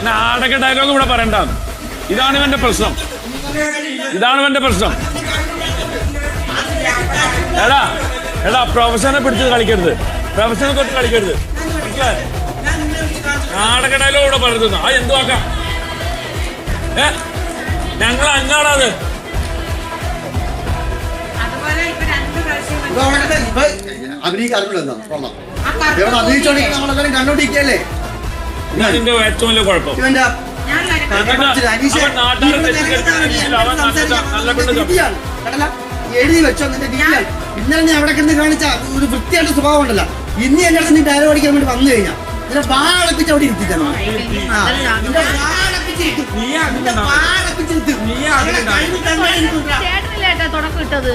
നാടക ഡയലോഗ് ഇവിടെ പറയണ്ട. ഇതാണ് ഇവന്റെ പ്രശ്നം. എടാ പ്രൊഫഷനെ പിടിച്ചത് കളിക്കരുത്. പ്രൊഫഷനെ തൊട്ട് കളിക്കരുത്. നാടക ഡയലോഗ് ഇവിടെ പറയുന്നു. ആ എന്തുവാക്കാം? ഞങ്ങൾ അഞ്ഞാടാത്. കണ്ടോണ്ടിരിക്കല്ലേ ഇതിന്റെ ഏറ്റവും വലിയ കുഴപ്പം. എഴുതി വെച്ചോ നിന്റെ ഡീലാണ്. ഇന്നലെ നീ അവിടെ കിടന്ന് കാണിച്ച ഒരു വൃത്തിയായിട്ട് സ്വഭാവം ഉണ്ടല്ലോ. ഇനി എന്റെ അടുത്ത് നീ ഡയലോഗ് അടിക്കാൻ വേണ്ടി വന്നു കഴിഞ്ഞാൽ നിന്റെ വാളപ്പിച്ച് അവിടെ ഇരുത്തിക്കണം. ചേട്ടനില്ലേട്ടാ തുടക്കം ഇട്ടത്.